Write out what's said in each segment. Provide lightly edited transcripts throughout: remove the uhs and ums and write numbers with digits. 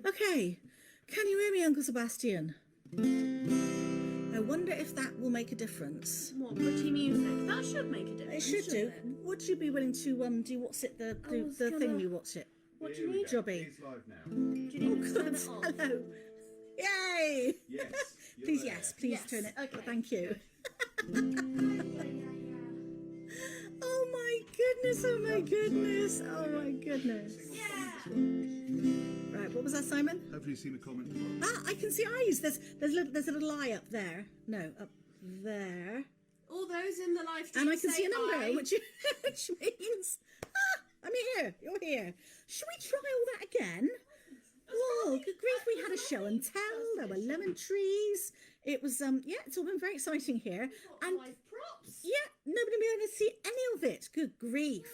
Okay, can you hear me, Uncle Sebastian? I wonder if that will make a difference. What, pretty music? That should make a difference. It should do. Would you be willing to do what's it, the thing you watch it? What do you need? Jobby. It's live now. Do you need to turn it off? Hello. Yay! Yes. Please, there. yes, please Yes, turn it. okay. Thank you. Oh my goodness, oh my goodness, oh my goodness. Yeah. Right, what was that, Simon? Hopefully you've seen the comment. Ah, I can see eyes. There's a little eye up there. No, up there. All those in the live stream And I can see a number, aye. which means, I'm here, you're here. Should we try all that again? Whoa, good grief, we had a show and tell, there were lemon trees. It was, yeah, it's all been very exciting here. And, Live props. yeah, nobody be able to see any of it. Good grief.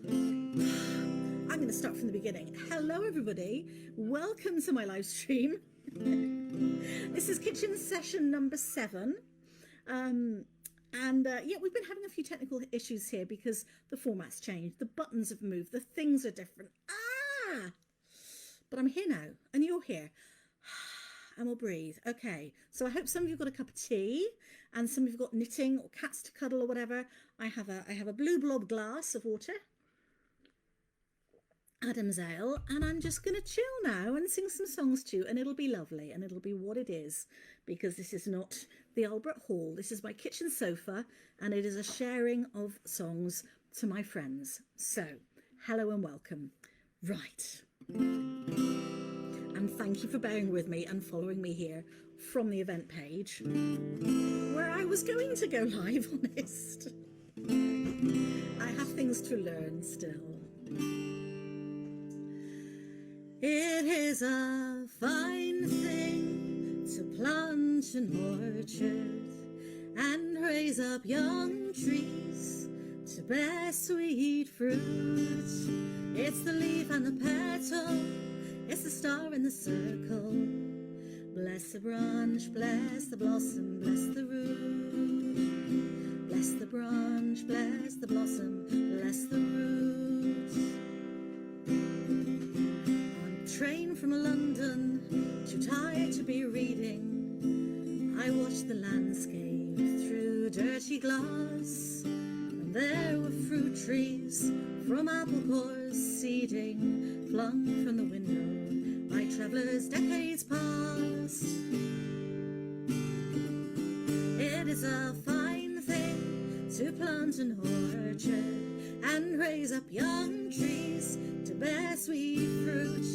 I'm going to start from the beginning. Hello, everybody. Welcome to my live stream. This is kitchen session number 7. Yeah, we've been having a few technical issues here because the format's changed. The buttons have moved. The things are different. But I'm here now, and you're here. And we'll breathe. Okay, so I hope some of you've got a cup of tea, and some of you've got knitting or cats to cuddle or whatever. I have a blue blob glass of water, Adam's ale, and I'm just going to chill now and sing some songs to you, and it'll be lovely, and it'll be what it is, because this is not the Albert Hall. This is my kitchen sofa, and it is a sharing of songs to my friends. So, hello and welcome. Right. And thank you for bearing with me and following me here from the event page, where I was going to go live, honest. I have things to learn still. It is a fine thing to plant an orchard and raise up young trees to bear sweet fruit. It's the leaf and the petal, it's the star in the circle. Bless the branch, bless the blossom, bless the root. Bless the branch, bless the blossom, bless the root. On a train from London, too tired to be reading, I watched the landscape through dirty glass. And there were fruit trees from apple cores seeding, flung from the window by travellers decades past. It is a fine thing to plant an orchard and raise up young trees to bear sweet fruit.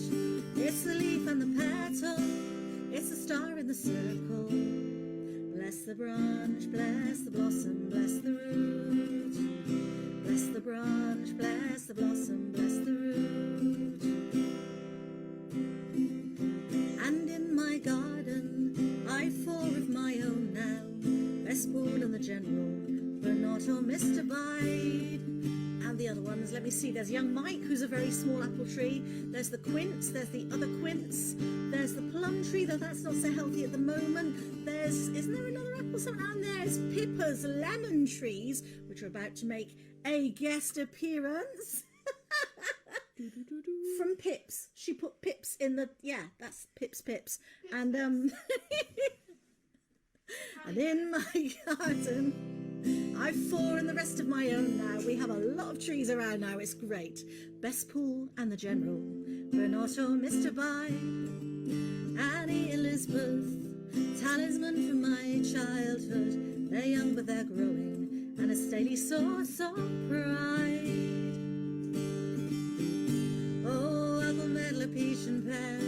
It's the leaf and the petal, it's the star in the circle. Bless the branch, bless the blossom, bless the root. Bless the branch, bless the blossom, bless the root. And in my garden I've 4 of my own now, Best Paul and the General, Bernard or Mr. Bide. And the other ones, let me see, there's young Mike, who's a very small apple tree. There's the quince, there's the other quince. There's the plum tree, though that's not so healthy at the moment. There's, isn't there another apple somewhere? And there's Pippa's lemon trees, which are about to make a guest appearance. From Pips. She put Pips in the, yeah, that's Pips. And and in my garden I've 4 and the rest of my own now. We have a lot of trees around now. It's great. Best Paul and the General, Bernardo, Mr. Bide, Annie, Elizabeth, talisman from my childhood. They're young but they're growing, and a stately source of pride. Oh, apple, medlar, peach and pear,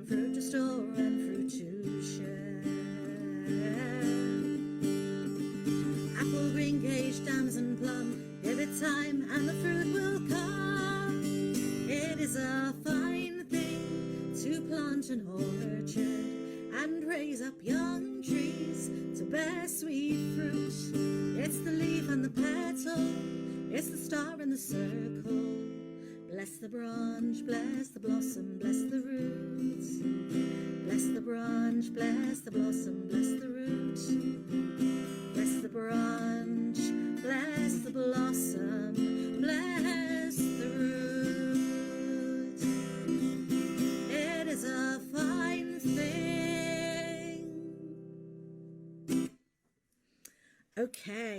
fruit to store and fruit to share. Apple, green, gage, damson, plum, give it time and the fruit will come. It is a fine thing to plant an orchard and raise up young trees to bear sweet fruit. It's the leaf and the petal, it's the star in the circle. Bless the branch, bless the blossom, bless the roots. Bless the branch, bless the blossom, bless the root. Bless the branch, bless the blossom, bless the root. It is a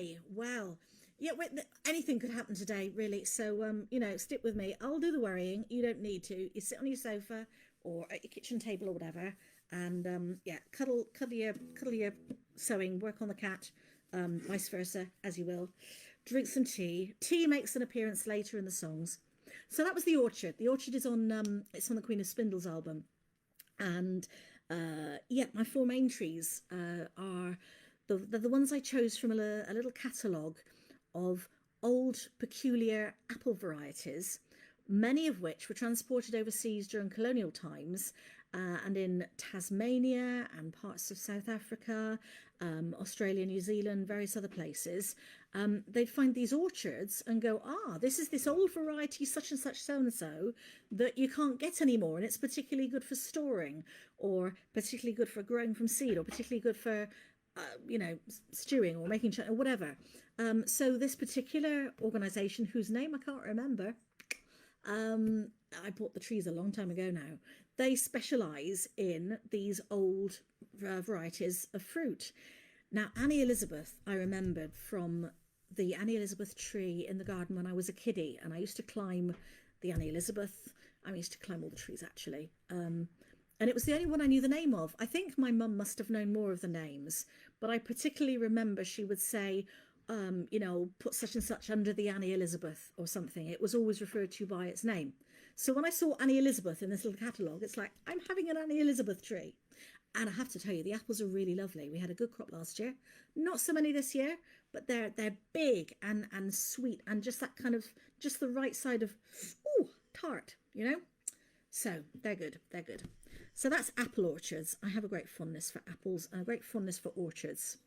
today. Well, yeah, wait, anything could happen today, really. So, you know, stick with me. I'll do the worrying. You don't need to. You sit on your sofa or at your kitchen table or whatever, and yeah, cuddle your sewing, work on the cat, vice versa, as you will. Drink some tea. Tea makes an appearance later in the songs. So that was The Orchard. The Orchard is on it's on the Queen of Spindles album, and yeah, my four main trees are the ones I chose from a little catalogue of old peculiar apple varieties, many of which were transported overseas during colonial times, and in Tasmania and parts of South Africa, Australia, New Zealand, various other places. They'd find these orchards and go, this is this old variety, such and such, so and so, that you can't get anymore, and it's particularly good for storing, or particularly good for growing from seed, or particularly good for you know, stewing or making or whatever. So this particular organisation, whose name I can't remember, I bought the trees a long time ago now. They specialise in these old varieties of fruit. Now, Annie Elizabeth, I remembered from the Annie Elizabeth tree in the garden when I was a kiddie, and I used to climb the Annie Elizabeth. I used to climb all the trees, actually. And it was the only one I knew the name of. I think my mum must have known more of the names, but I particularly remember she would say, you know, put such and such under the Annie Elizabeth or something. It was always referred to by its name. So when I saw Annie Elizabeth in this little catalogue, it's like, I'm having an Annie Elizabeth tree. And I have to tell you, the apples are really lovely. We had a good crop last year. Not so many this year, but they're big and sweet, and just that kind of, just the right side of, tart, you know? So they're good, they're good. So that's apple orchards. I have a great fondness for apples and a great fondness for orchards.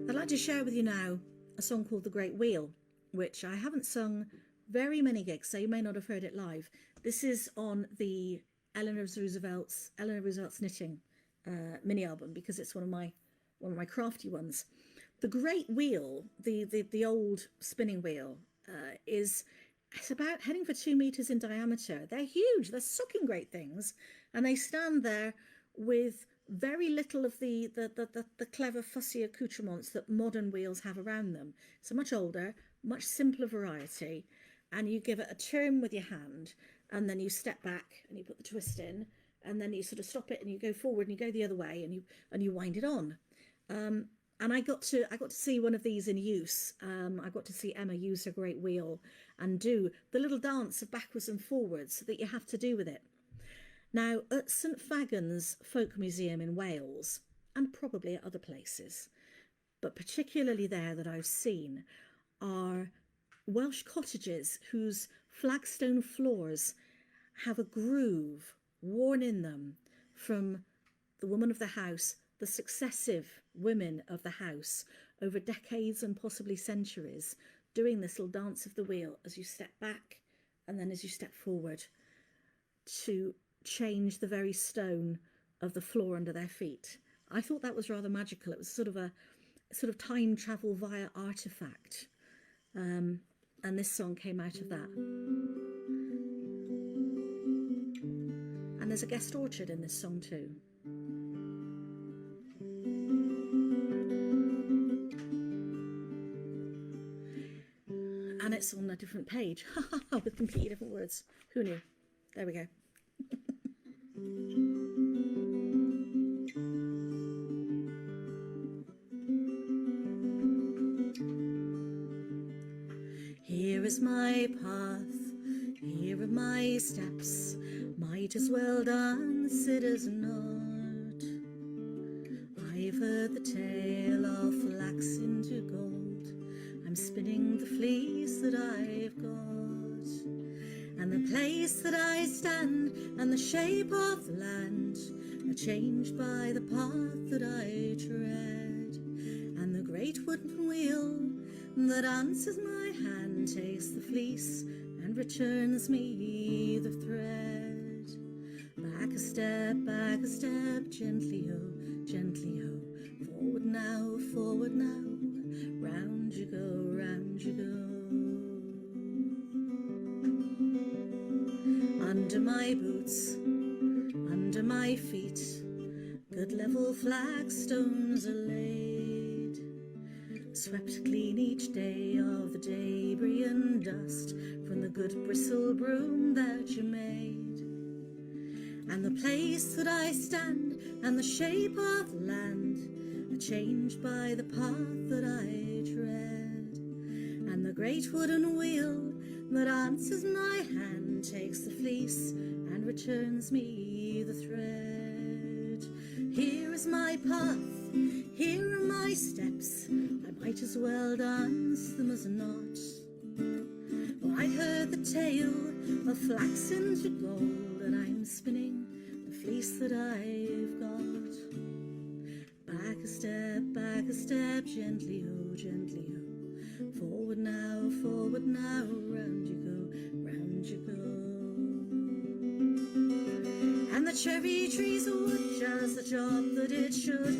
I'd like to share with you now a song called The Great Wheel, which I haven't sung very many gigs, so you may not have heard it live. This is on the Eleanor Roosevelt's Knitting mini album, because it's one of my crafty ones. The Great Wheel, the old spinning wheel, it's about heading for 2 meters in diameter. They're huge. They're sucking great things, and they stand there with very little of the clever fussy accoutrements that modern wheels have around them. It's a much older, much simpler variety, and you give it a turn with your hand, and then you step back and you put the twist in, and then you sort of stop it and you go forward and you go the other way and you wind it on. And I got to see one of these in use. I got to see Emma use her great wheel and do the little dance of backwards and forwards that you have to do with it. Now, at St Fagans Folk Museum in Wales, and probably at other places, but particularly there that I've seen, are Welsh cottages whose flagstone floors have a groove worn in them from the woman of the house, the successive women of the house, over decades and possibly centuries, doing this little dance of the wheel as you step back and then as you step forward, to change the very stone of the floor under their feet. I thought that was rather magical. It was sort of time travel via artifact, and this song came out of that. And there's a guest orchard in this song too. And it's on a different page with completely different words. Who knew? There we go. Here is my path, here are my steps, might as well dance it as not. I've heard the tale of flax into gold, I'm spinning the fleece that I've got, and the place that I stand and the shape of the land are changed by the path that I tread, and the great wooden wheel that answers my hand takes the fleece and returns me the thread. Back a step, gently ho, forward now, round you go, round you go. under my boots, under my feet, good level flagstones are laid, swept clean each day of the debris and dust from the good bristle broom that you made. And the place that I stand and the shape of the land are changed by the path that I tread. And the great wooden wheel that answers my hand takes the fleece and returns me the thread. Here is my path, here are my steps, I might as well dance them as not. Oh, I heard the tale of flax into gold, and I'm spinning the fleece that I've got. Back a step, gently, oh, gently, oh. Forward now, round you go, round you go. And the cherry trees would does the job that it should,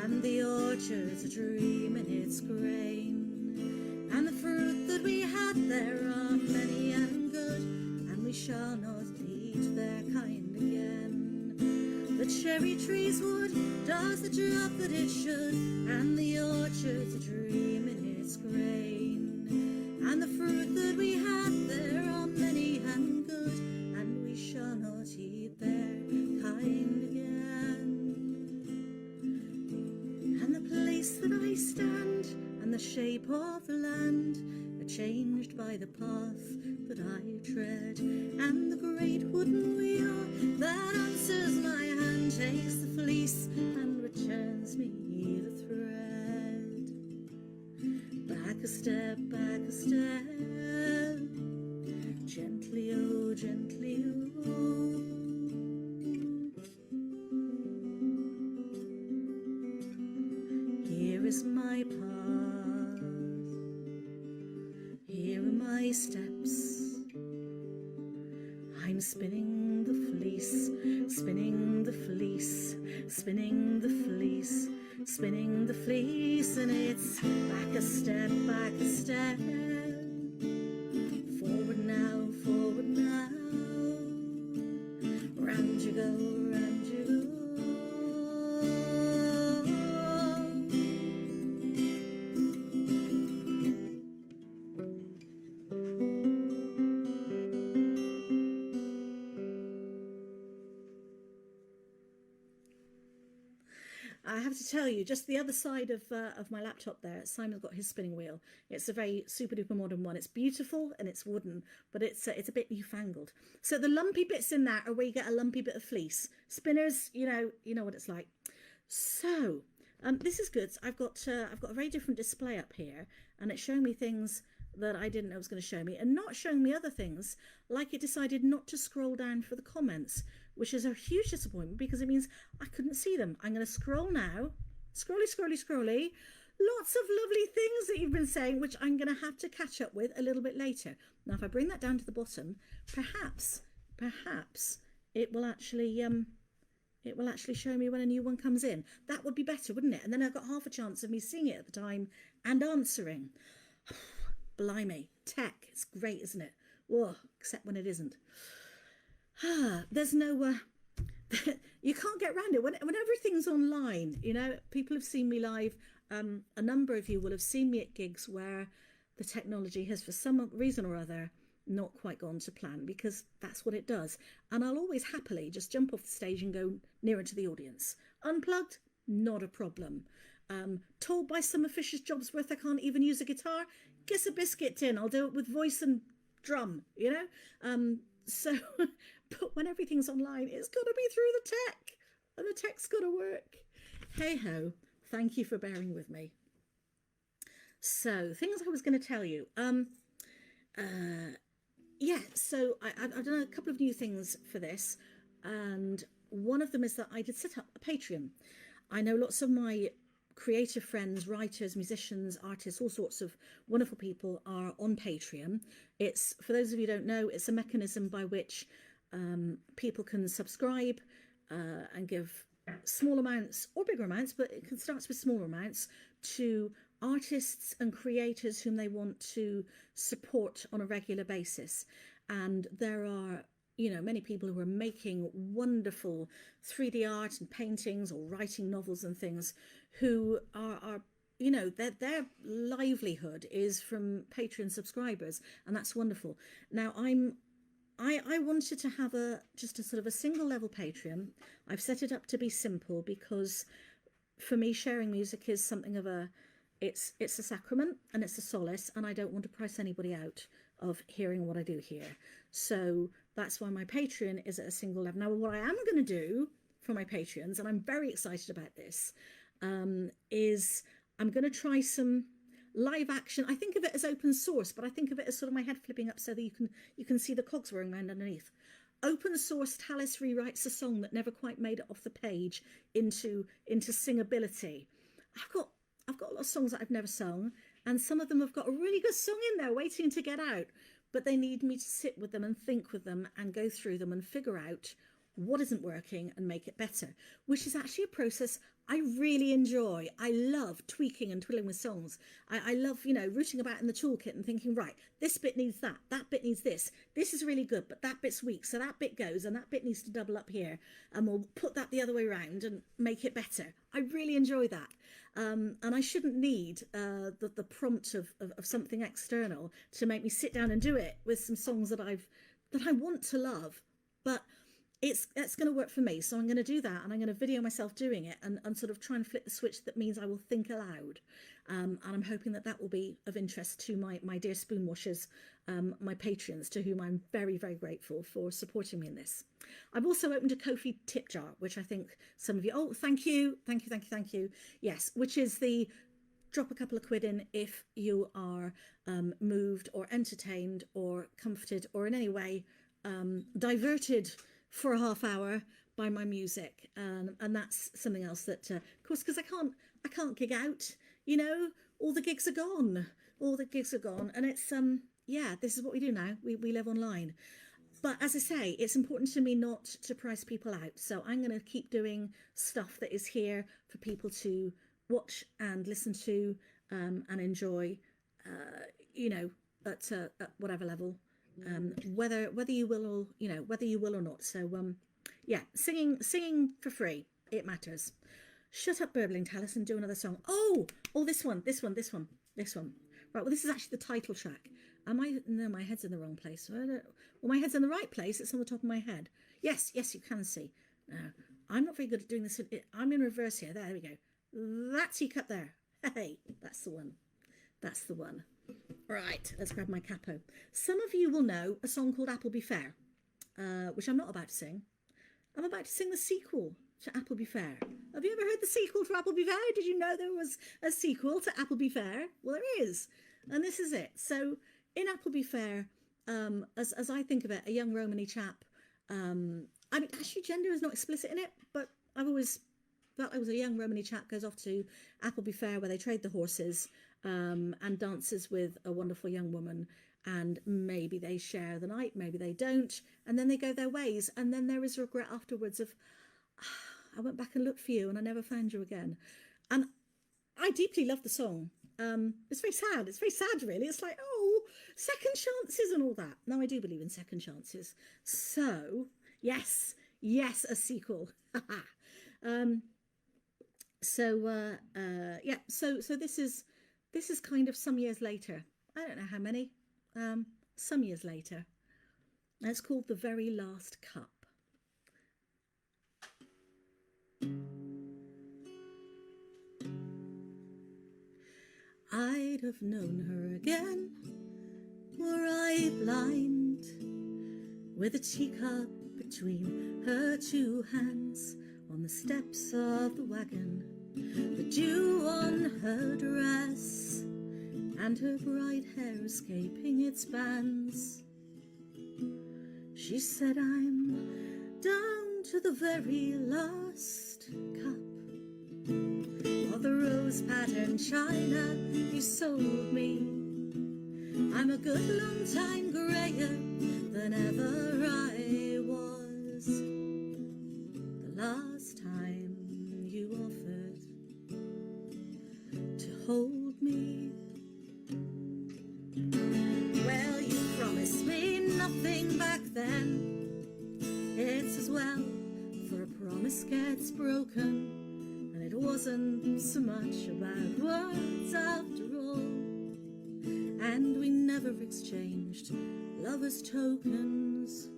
and the orchard's a dream in its grain, and the fruit that we had there are many and good, and we shall not eat their kind again. The cherry trees wood does the job that it should, and the orchard's a dream in its grain, and the fruit that we had there are many and good, and we shall not eat their kind again. And the place that I stand and the shape of the land are changed by the path that I tread, and the great wooden wheel that answers my hand takes the fleece and returns me the thread. Back a step, gently, oh, gently, oh. Here is my path, here are my steps, I'm spinning the fleece, spinning the fleece, spinning the fleece, spinning the fleece, and it's back a step, forward now, round you go, round you go. I have to tell you, just the other side of my laptop there, Simon's got his spinning wheel. It's a very super duper modern one. It's beautiful and it's wooden, but it's a bit newfangled. So the lumpy bits in that are where you get a lumpy bit of fleece. Spinners, you know what it's like. So this is good. I've got a very different display up here, and it's showing me things that I didn't know it was going to show me, and not showing me other things, like it decided not to scroll down for the comments, which is a huge disappointment because it means I couldn't see them. I'm going to scroll now. Scrolly. Lots of lovely things that you've been saying, which I'm going to have to catch up with a little bit later. Now, if I bring that down to the bottom, perhaps it will actually show me when a new one comes in. That would be better, wouldn't it? And then I've got half a chance of me seeing it at the time and answering. Blimey, tech, it's great, isn't it? Whoa, except when it isn't. There's no, you can't get around it. When everything's online, you know, people have seen me live. A number of you will have seen me at gigs where the technology has, for some reason or other, not quite gone to plan, because that's what it does. And I'll always happily just jump off the stage and go nearer to the audience. Unplugged, not a problem. Told by some officious Jobsworth I can't even use a guitar, guess a biscuit tin, I'll do it with voice and drum, you know? So, but when everything's online, it's got to be through the tech, and the tech's got to work. Hey ho, thank you for bearing with me. So, things I was going to tell you. Yeah, so I've done a couple of new things for this, and one of them is that I did set up a Patreon. I know lots of my creative friends, writers, musicians, artists, all sorts of wonderful people are on Patreon. It's, for those of you who don't know, it's a mechanism by which people can subscribe and give small amounts or bigger amounts, but it starts with smaller amounts, to artists and creators whom they want to support on a regular basis. And there are, you know, many people who are making wonderful 3D art and paintings or writing novels and things who are you know, their livelihood is from Patreon subscribers, and that's wonderful. Now I wanted to have just a sort of a single level Patreon. I've set it up to be simple because for me sharing music is something of it's a sacrament and it's a solace, and I don't want to price anybody out of hearing what I do here. So that's why my Patreon is at a single level. Now what I am going to do for my Patreons, and I'm very excited about this, is I'm going to try some live action. I think of it as open source, but I think of it as sort of my head flipping up so that you can see the cogs whirring around underneath. Open source Talis rewrites a song that never quite made it off the page into singability. I've got a lot of songs that I've never sung, and some of them have got a really good song in there waiting to get out, but they need me to sit with them and think with them and go through them and figure out what isn't working and make it better, which is actually a process I really enjoy. I love tweaking and twiddling with songs. I love, you know, rooting about in the toolkit and thinking, right, this bit needs that bit needs this is really good, but that bit's weak, so that bit goes and that bit needs to double up here, and we'll put that the other way around and make it better. I really enjoy that. And I shouldn't need the prompt of something external to make me sit down and do it with some songs that I want to love, but that's going to work for me. So I'm going to do that, and I'm going to video myself doing it and sort of try and flip the switch that means I will think aloud. And I'm hoping that will be of interest to my dear spoon washers, my Patreons, to whom I'm very, very grateful for supporting me in this. I've also opened a Ko-fi tip jar, which I think some of you, oh, thank you. Yes, which is the drop a couple of quid in if you are moved or entertained or comforted or in any way diverted for a half hour by my music, and that's something else that of course, because I can't gig out, you know, all the gigs are gone, and it's yeah, this is what we do now, we live online. But as I say, it's important to me not to price people out, so I'm going to keep doing stuff that is here for people to watch and listen to and enjoy, you know, at whatever level. Whether you will or whether you will or not. So yeah, singing for free, it matters. Shut up, burbling Talis, and do another song. Oh, this one. Right, well, this is actually the title track. No, my head's in the wrong place. Well, my head's in the right place. It's on the top of my head. Yes, you can see. Now, I'm not very good at doing this. I'm in reverse here. There we go. That's you cut there. Hey, that's the one. Right, let's grab my capo. Some of you will know a song called Appleby Fair, which I'm not about to sing. I'm about to sing the sequel to Appleby Fair. Have you ever heard the sequel to Appleby Fair? Did you know there was a sequel to Appleby Fair? Well, there is, and this is it. So in Appleby Fair, as I think of it, a young Romany chap, I mean, actually gender is not explicit in it, but I've always felt it was a young Romany chap goes off to Appleby Fair where they trade the horses, and dances with a wonderful young woman, and maybe they share the night, maybe they don't, and then they go their ways, and then there is regret afterwards of I went back and looked for you and I never found you again. And I deeply love the song. It's very sad really. It's like, oh, second chances and all that. Now I do believe in second chances, so yes, a sequel. Yeah, so this is kind of some years later. I don't know how many. Some years later. And it's called The Very Last Cup. I'd have known her again were I blind, with a teacup between her two hands on the steps of the wagon, the dew on her dress and her bright hair escaping its bands. She said, I'm down to the very last cup of the rose-patterned china you sold me. I'm a good long time grayer than ever I was the last time you offered to hold me. Well, you promised me nothing promise gets broken, and it wasn't so much about words after all. And we never exchanged lovers' tokens.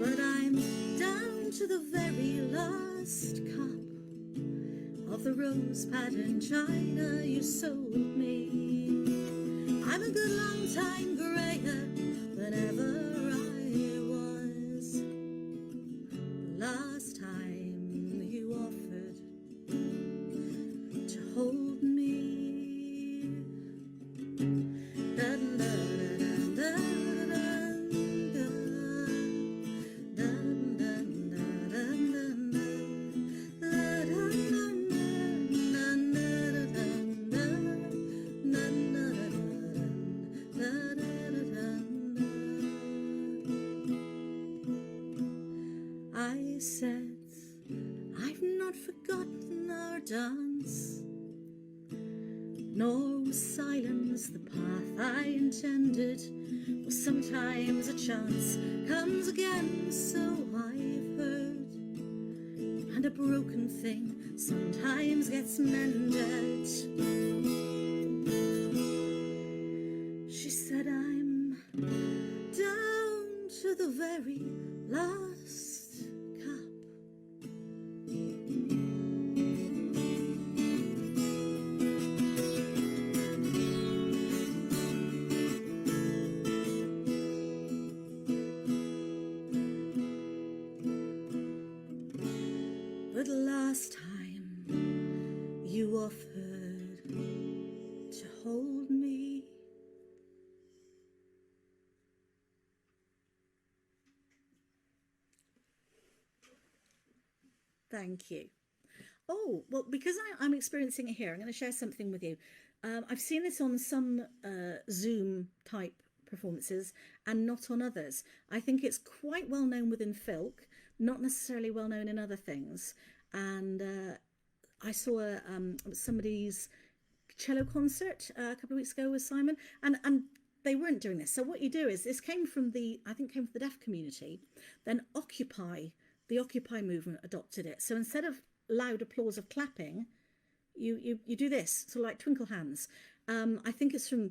But I'm down to the very last cup of the rose patterned china you sold me. I'm a good long time grayer than ever I was. The last time you offered to hold me. Dun, dun, dun, dun, dun, dun, dun, dun, dun, dun, I said, I've not forgotten our dance, nor was silence the path I intended. For sometimes a chance comes again, so I've heard, and a broken thing sometimes gets mended. She said, I'm down to the very last cup. But last time you offered to hold me. Thank you. Oh, well, because I'm experiencing it here, I'm going to share something with you. I've seen this on some Zoom type performances and not on others. I think it's quite well known within folk, not necessarily well known in other things. And I saw somebody's cello concert a couple of weeks ago with Simon, and they weren't doing this. So what you do is, this came from the deaf community. Then the Occupy movement adopted it. So instead of loud applause of clapping, you do this, sort of like twinkle hands. I think it's from,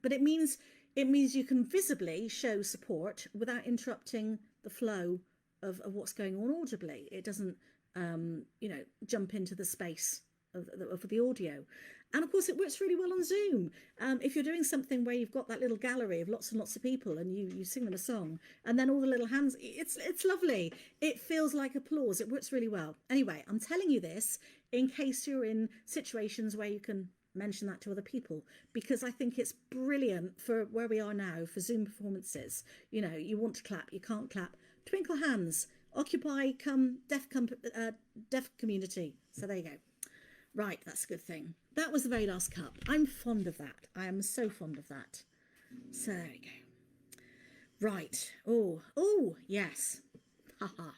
but it means you can visibly show support without interrupting the flow of what's going on audibly. It doesn't, jump into the space of the audio. And of course, it works really well on Zoom. If you're doing something where you've got that little gallery of lots and lots of people and you sing them a song, and then all the little hands, it's lovely. It feels like applause. It works really well. Anyway, I'm telling you this in case you're in situations where you can mention that to other people, because I think it's brilliant for where we are now for Zoom performances. You want to clap, you can't clap. Twinkle hands. Occupy deaf community. So there you go. Right, that's a good thing. That was the very last cup. I'm fond of that. I am so fond of that. So there we go. Right. Oh, yes. Haha.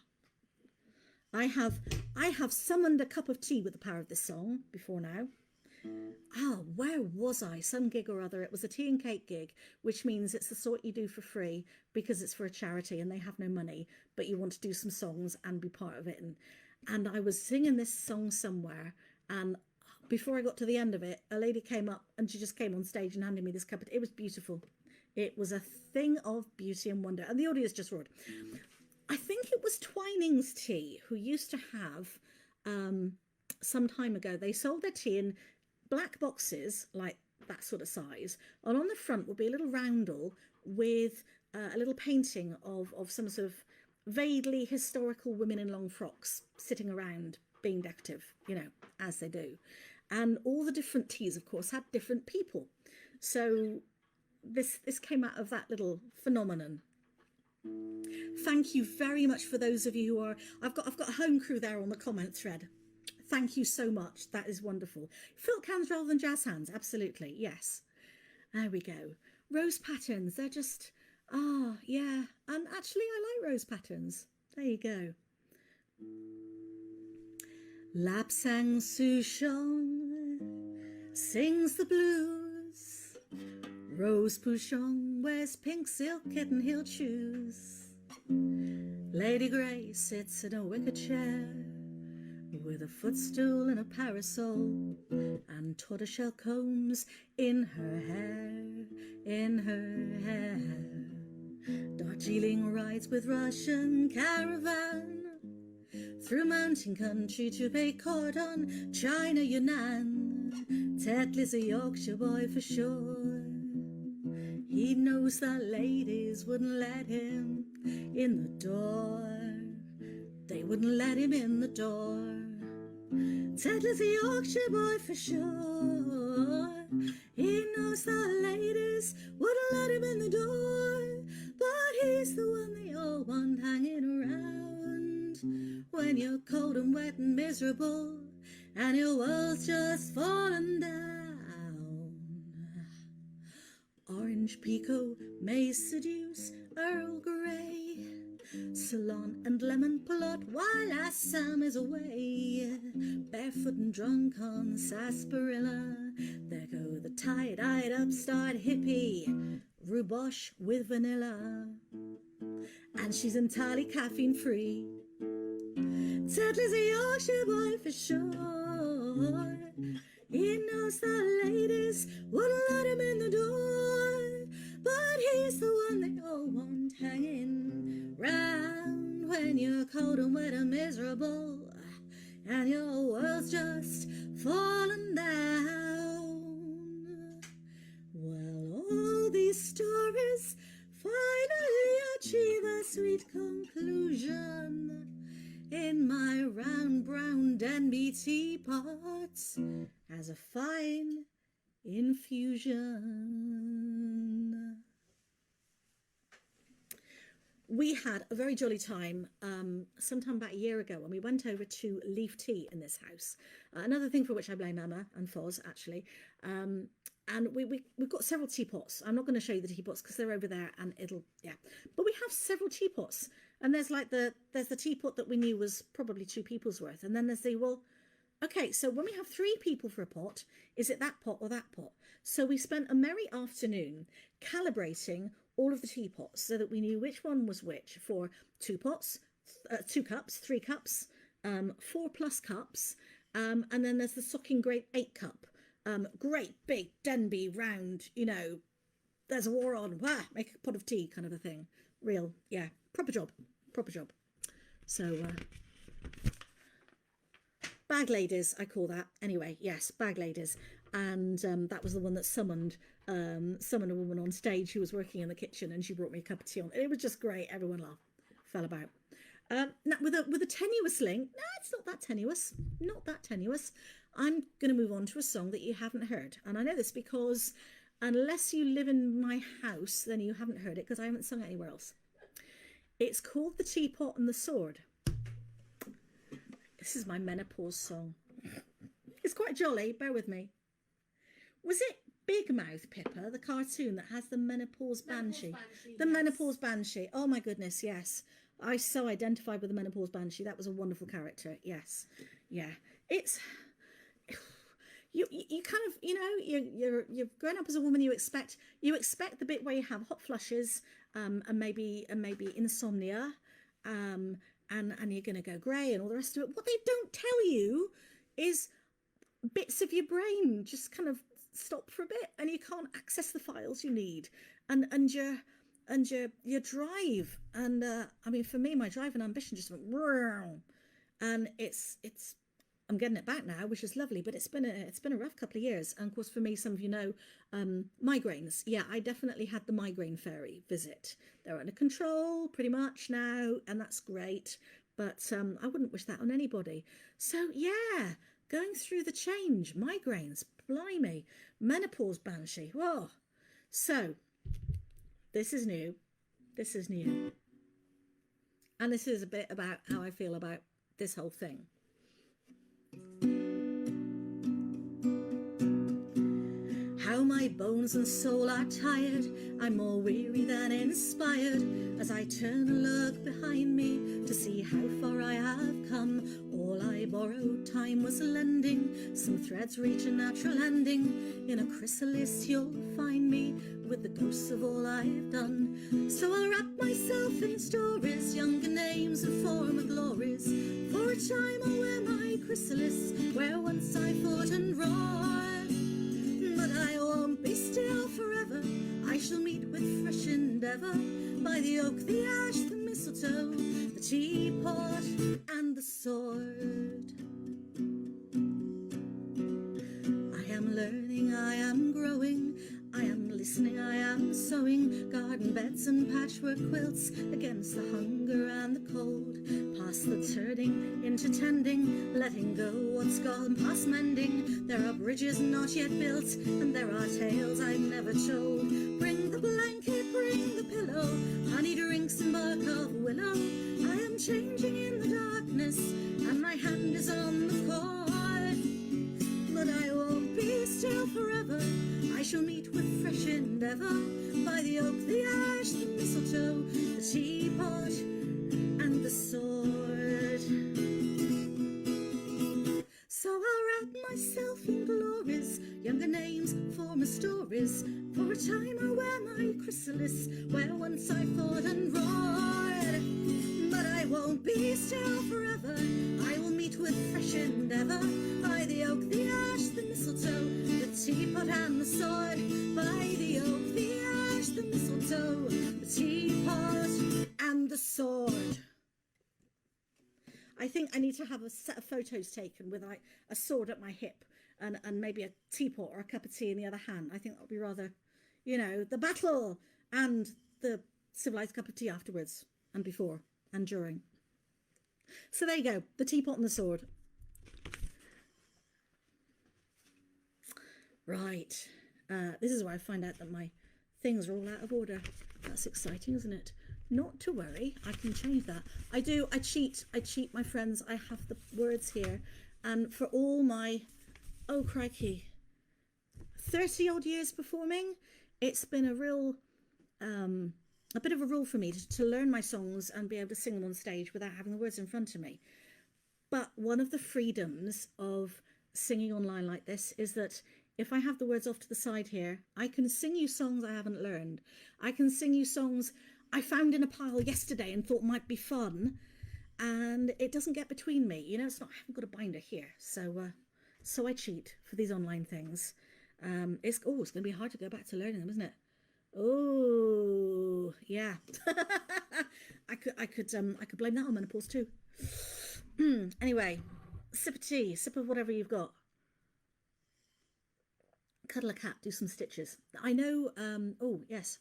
I have summoned a cup of tea with the power of this song before now. Where was I? Some gig or other. It was a tea and cake gig, which means it's the sort you do for free because it's for a charity and they have no money, but you want to do some songs and be part of it. And I was singing this song somewhere, and before I got to the end of it, a lady came up and she just came on stage and handed me this cup. It was beautiful. It was a thing of beauty and wonder, and the audience just roared. I think it was Twining's Tea, who used to have, some time ago, they sold their tea in black boxes, like that sort of size, and on the front would be a little roundel with a little painting of some sort of vaguely historical women in long frocks sitting around being decorative, as they do. And all the different teas, of course, had different people. So this came out of that little phenomenon. Thank you very much for those of you who are... I've got a home crew there on the comment thread. Thank you so much. That is wonderful. Filk hands rather than jazz hands. Absolutely. Yes. There we go. Rose patterns. They're just... yeah. And actually, I like rose patterns. There you go. Lapsang Souchong sings the blues. Rose Pouchon wears pink silk kitten heel shoes. Lady Grey sits in a wicker chair with a footstool and a parasol and tortoiseshell combs in her hair. Darjeeling rides with Russian caravan through mountain country to pay court on China Yunnan. Tetley's a Yorkshire boy for sure. He knows that ladies wouldn't let him in the door. They wouldn't let him in the door. Tetley's a Yorkshire boy for sure. He knows that ladies wouldn't let him in the door. But he's the one they all want hanging around when you're cold and wet and miserable and your world's just fallen down. Orange pekoe may seduce Earl Grey, Ceylon and lemon plot while Assam is away. Barefoot and drunk on sarsaparilla, there go the tie-dyed upstart hippie, rhubosh with vanilla, and she's entirely caffeine free. Tetley's a Yorkshire boy for sure. He knows that ladies wouldn't let him in the door, but he's the one they all want hanging round when you're cold and wet and miserable and your world's just fallen down. Well, all these stories finally achieve a sweet conclusion in my round brown Denby teapot as a fine infusion. We had a very jolly time sometime about a year ago when we went over to Leaf Tea in this house. Another thing for which I blame Emma and Foz, actually. And we've got several teapots. I'm not going to show you the teapots because they're over there and but we have several teapots. And there's the teapot that we knew was probably 2 people's worth. And then there's okay, so when we have 3 people for a pot, is it that pot or that pot? So we spent a merry afternoon calibrating all of the teapots so that we knew which one was which for 2 pots, 2 cups, 3 cups, 4 plus cups. And then there's the Socking Great 8 cup. Great big Denby round, there's a war on, make a pot of tea kind of a thing. Real, yeah, proper job. So, bag ladies, I call that. Anyway, yes, bag ladies. And that was the one that summoned a woman on stage who was working in the kitchen, and she brought me a cup of tea on. It was just great. Everyone laughed, fell about. Now with a tenuous link. No, it's not that tenuous. Not that tenuous. I'm going to move on to a song that you haven't heard. And I know this because unless you live in my house, then you haven't heard it because I haven't sung it anywhere else. It's called The Teapot and the Sword. This is my menopause song. It's quite jolly, bear with me. Was it Big Mouth Pippa, the cartoon that has the menopause banshee? The menopause banshee. Oh my goodness, yes. I so identified with the menopause banshee. That was a wonderful character. Yes. Yeah. It's you kind of, you're growing up as a woman, you expect the bit where you have hot flushes, and maybe insomnia, and you're going to go grey and all the rest of it. What they don't tell you is bits of your brain just kind of stop for a bit and you can't access the files you need, and your drive, and I mean, for me, my drive and ambition just went, and it's I'm getting it back now, which is lovely, but it's been a rough couple of years. And of course, for me, some of you know, migraines. Yeah, I definitely had the migraine fairy visit. They're under control pretty much now, and that's great. But I wouldn't wish that on anybody. So yeah, going through the change, migraines, blimey, menopause banshee. Whoa. So this is new. This is new. And this is a bit about how I feel about this whole thing. How my My bones and soul are tired, I'm more weary than inspired, as I turn and look behind me to see how far I have come. All I borrowed time was lending, some threads reach a natural ending. In a chrysalis you'll find me, with the ghosts of all I've done. So I'll wrap myself in stories, younger names and former glories. For a time I'll wear my chrysalis, where once I fought and roared. But I won't be still forever, I shall meet with fresh endeavour, by the oak, the ash, the mistletoe, the teapot and the sword. I am learning, I am growing, I am listening, I am sewing garden beds and patchwork quilts against the hunger and the cold. Past the turning into tending, letting go what's gone past mending. There are bridges not yet built, and there are tales I've never told. Bring the blanket, bring the pillow, honey drinks and bark of willow. I am changing in the darkness, and my hand is on the cord. But I won't be still forever, I shall meet with fresh endeavour, by the oak, the ash, the mistletoe, the teapot and the sword. So I'll wrap myself in glories, younger names, former stories. For a time I'll wear my chrysalis, where once I fought and roared. But I won't be still forever, I will meet with fresh endeavour, by the oak, the ash, the mistletoe, the teapot and the sword. By the oak, the ash, the mistletoe, the teapot and the sword. I think I need to have a set of photos taken with like a sword at my hip and maybe a teapot or a cup of tea in the other hand. I think that would be rather, you know, the battle and the civilized cup of tea afterwards and before and during. So there you go, the teapot and the sword. Right, this is where I find out that my things are all out of order. That's exciting, isn't it? Not to worry, I can change that. I cheat, my friends. I have the words here, and for all my, oh crikey, 30 odd years performing, it's been a real, a bit of a rule for me to learn my songs and be able to sing them on stage without having the words in front of me. But one of the freedoms of singing online like this is that if I have the words off to the side here, I can sing you songs I haven't learned. I can sing you songs I found in a pile yesterday and thought might be fun, and it doesn't get between me. You know, it's not, I haven't got a binder here. So I cheat for these online things. It's going to be hard to go back to learning them, isn't it? Oh, yeah. I could blame that on menopause too. Anyway, sip of tea, sip of whatever you've got. Cuddle a cat, do some stitches. I know, oh yes.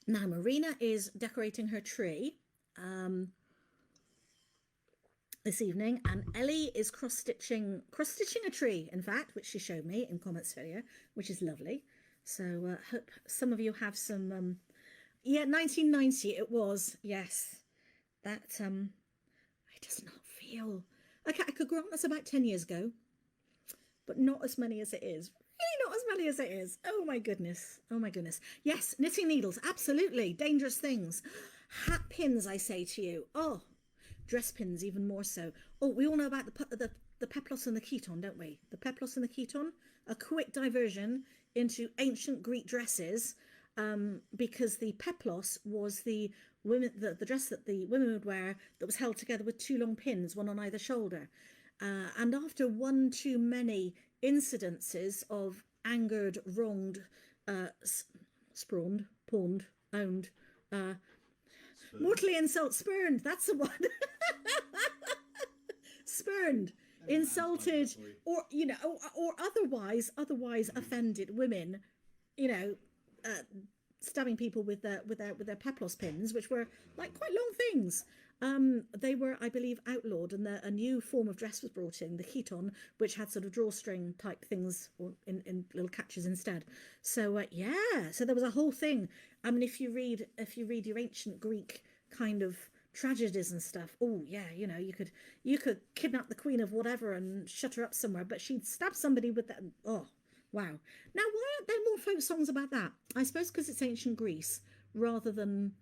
Now Marina is decorating her tree this evening, and Ellie is cross-stitching a tree, in fact, which she showed me in comments earlier, which is lovely. So hope some of you have some, yeah, 1990 it was, yes. That, it does not feel, okay, I could grant that's about 10 years ago, but not as many as it is. Really not as many as it is. Oh my goodness. Oh my goodness. Yes, knitting needles, absolutely. Dangerous things. Hat pins, I say to you. Oh, dress pins even more so. Oh, we all know about the peplos and the keton, don't we? The peplos and the keton, a quick diversion into ancient Greek dresses, because the peplos was the dress that the women would wear that was held together with two long pins, one on either shoulder. And after one too many incidences of angered, wronged, spawned, pawned, owned, mortally spurned, that's the one. Spurned, insulted, or, you know, or otherwise offended women, you know, stabbing people with their peplos pins, which were like quite long things. They were, I believe, outlawed, and a new form of dress was brought in, the keton, which had sort of drawstring type things, or in little catches instead. So yeah, so there was a whole thing. I mean, if you read your ancient Greek kind of tragedies and stuff, oh yeah, you know, you could kidnap the queen of whatever and shut her up somewhere, but she'd stab somebody with that. Oh, Wow. Now, why aren't there more folk songs about that? I suppose because it's ancient Greece rather than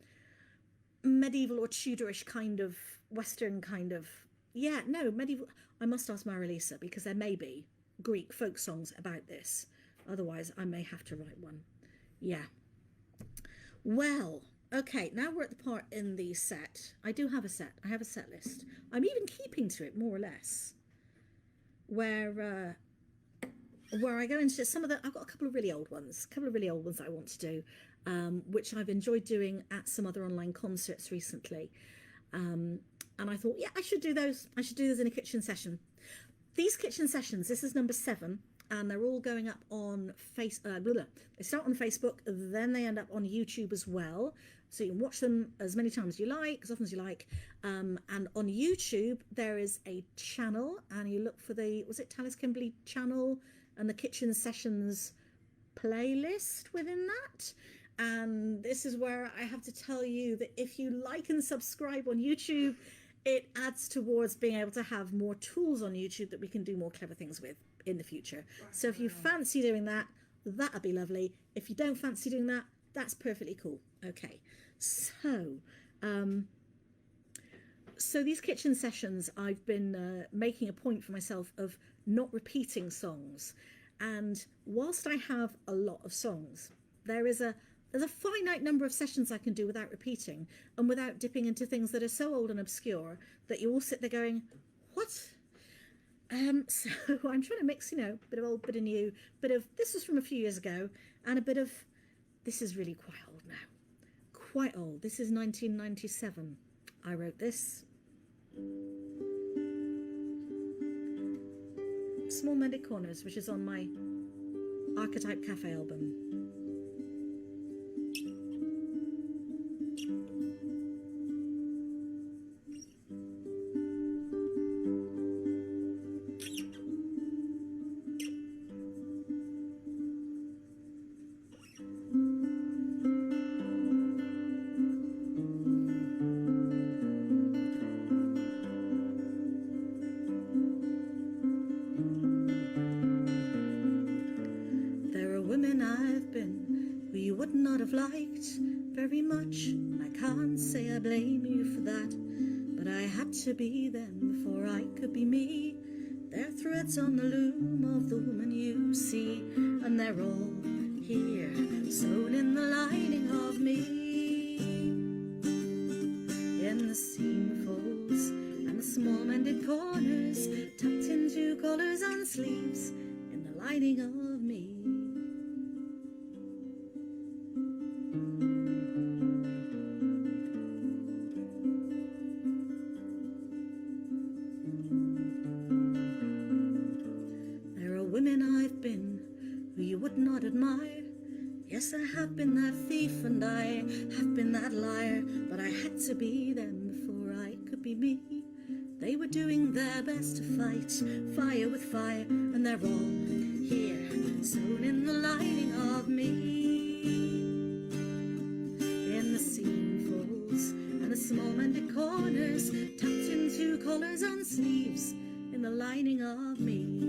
medieval or Tudorish kind of Western kind of. Yeah, no, medieval. I must ask Marilisa because there may be Greek folk songs about this. Otherwise, I may have to write one. Yeah. Well, okay, now we're at the part in the set. I do have a set. I have a set list. I'm even keeping to it more or less. Where I go into some of the, I've got a couple of really old ones, that I want to do, which I've enjoyed doing at some other online concerts recently. And I thought, yeah, I should do those. I should do those in a kitchen session. These kitchen sessions, this is number 7, and they're all going up on they start on Facebook, then they end up on YouTube as well. So you can watch them as many times as you like, as often as you like. And on YouTube, there is a channel, and you look for was it Talis Kimberley channel and the kitchen sessions playlist within that. And this is where I have to tell you that if you like and subscribe on YouTube, it adds towards being able to have more tools on YouTube that we can do more clever things with in the future. So if you fancy doing that, that'd be lovely. If you don't fancy doing that, that's perfectly cool. Okay, so these kitchen sessions, I've been making a point for myself of not repeating songs. And whilst I have a lot of songs, there's a finite number of sessions I can do without repeating and without dipping into things that are so old and obscure that you all sit there going, what? So I'm trying to mix, a bit of old, bit of new, bit of this was from a few years ago, and a bit of this is really quite old now. Quite old. This is 1997. I wrote this. Small Mended Corners, which is on my Archetype Cafe album. Very much, I can't say I blame you for that, but I had to be them before I could be me. They're threads on the loom of the woman you see, and they're all here, sewn in the lining of me. In the seam folds and the small mended corners, tucked into collars and sleeves, in the lining of me. Not admire. Yes, I have been that thief and I have been that liar, but I had to be them before I could be me. They were doing their best to fight fire with fire, and they're all here, sewn in the lining of me. In the seam folds and the small mended corners, tucked into collars and sleeves, in the lining of me.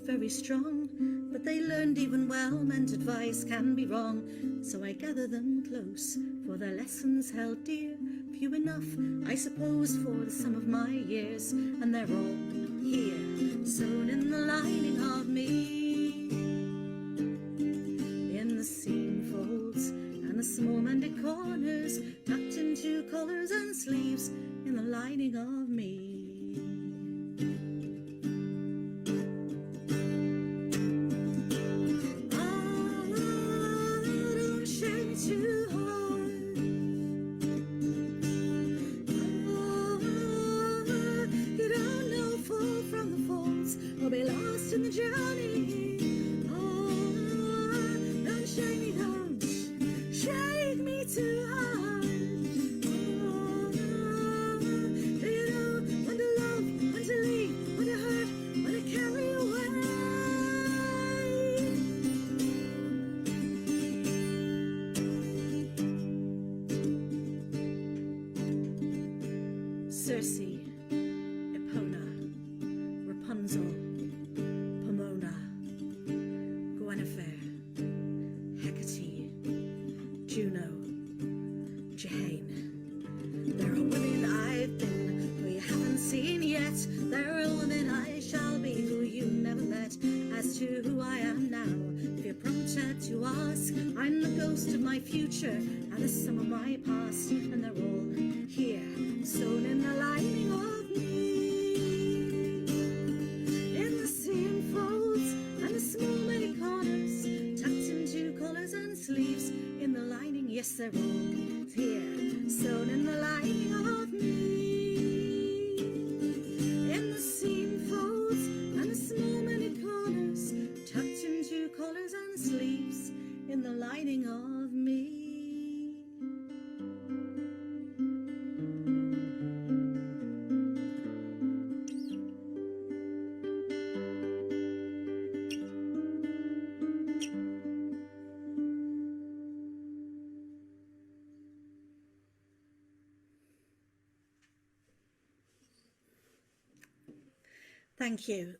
Very strong, but they learned even well-meant advice can be wrong. So I gather them close, for their lessons held dear, few enough, I suppose, for the sum of my years, and they're all here, sewn in the lining of me. In the seam folds and the small mended corners, tucked into collars and sleeves, in the lining of me. too hard. Oh, do you know when to love, when to leave, when to hurt, when to carry away? Circe, Epona, Rapunzel, Pomona, Guinevere, Hecate, Juno, Jane. There are women I've been who you haven't seen yet. There are women I shall be who you never met. As to who I am now, if you're prompted to ask, I'm the ghost of my future and the sum of my past, and they're all here, sewn in the lining of me. In the seam folds and the small many corners, tucked into collars and sleeves, in the lining, yes, they're all here, sewn in the lining of me. In the seam folds and the small many corners, tucked into collars and sleeves, in the lining of me.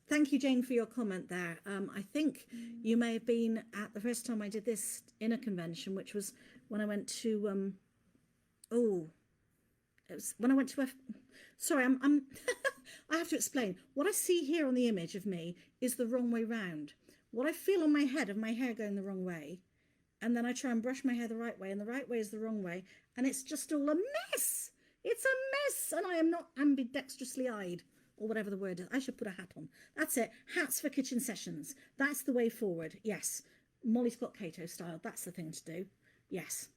Thank you, Jane, for your comment there. I think you may have been at the first time I did this in a convention, which was when I went to it was when I went to sorry, I'm I have to explain. What I see here on the image of me is the wrong way round. What I feel on my head of my hair going the wrong way, and then I try and brush my hair the right way, and the right way is the wrong way, and it's just all a mess. It's a mess, and I am not ambidextrously eyed, or whatever the word is. I should put a hat on. That's it. Hats for kitchen sessions. That's the way forward. Yes. Molly Scott Cato style. That's the thing to do. Yes.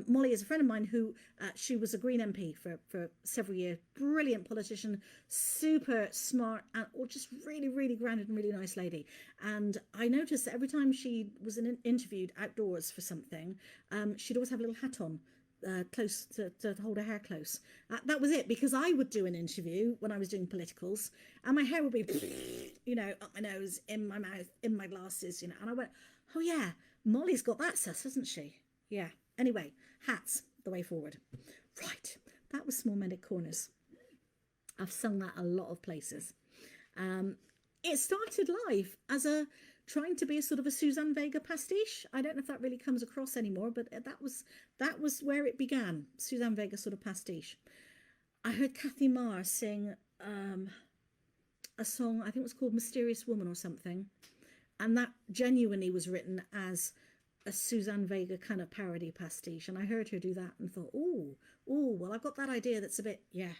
Molly is a friend of mine who, she was a Green MP for several years. Brilliant politician, super smart, and just really, really grounded and really nice lady. And I noticed that every time she was interviewed outdoors for something, she'd always have a little hat on. Close to hold her hair close. That was it, because I would do an interview when I was doing politicals and my hair would be, you know, up my nose, in my mouth, in my glasses, you know, and I went, oh yeah, Molly's got that sus, hasn't she? Yeah. Anyway, hats, the way forward. Right. That was Small Mended Corners. I've sung that a lot of places. It started live as trying to be a sort of a Suzanne Vega pastiche. I don't know if that really comes across anymore, but that was where it began. Suzanne Vega sort of pastiche. I heard Kathy Marr sing a song, I think it was called Mysterious Woman or something, and that genuinely was written as a Suzanne Vega kind of parody pastiche, and I heard her do that and thought, oh, well, I've got that idea that's a bit, yeah.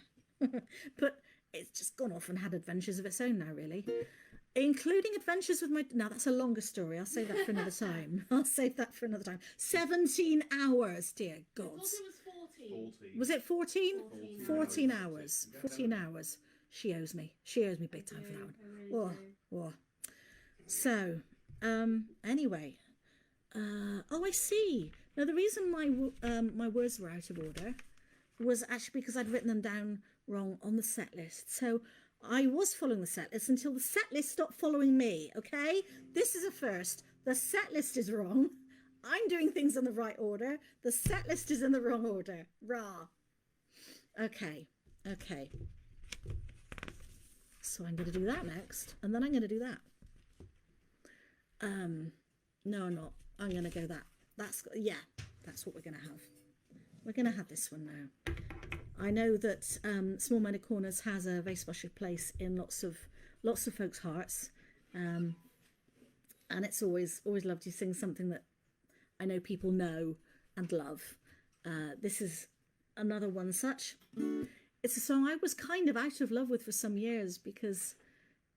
But it's just gone off and had adventures of its own now, really. Including adventures with my... Now, that's a longer story. I'll save that for another time. 17 hours, dear God. I thought it was 14. Was it 14? 14 hours. hours. 14 hours. She owes me. She owes me big time for that one. Oh. So, anyway. I see. Now, the reason my words were out of order was actually because I'd written them down wrong on the set list. So I was following the set list until the set list stopped following me, okay? This is a first. The set list is wrong. I'm doing things in the right order. The set list is in the wrong order. Rah. Okay. So I'm going to do that next, and then I'm going to do that. No, I'm not. I'm going to go that. That's what we're going to have. We're going to have this one now. I know that Small Mended Corners has a very special place in lots of folks' hearts, and it's always lovely to sing something that I know people know and love. This is another one such. It's a song I was kind of out of love with for some years because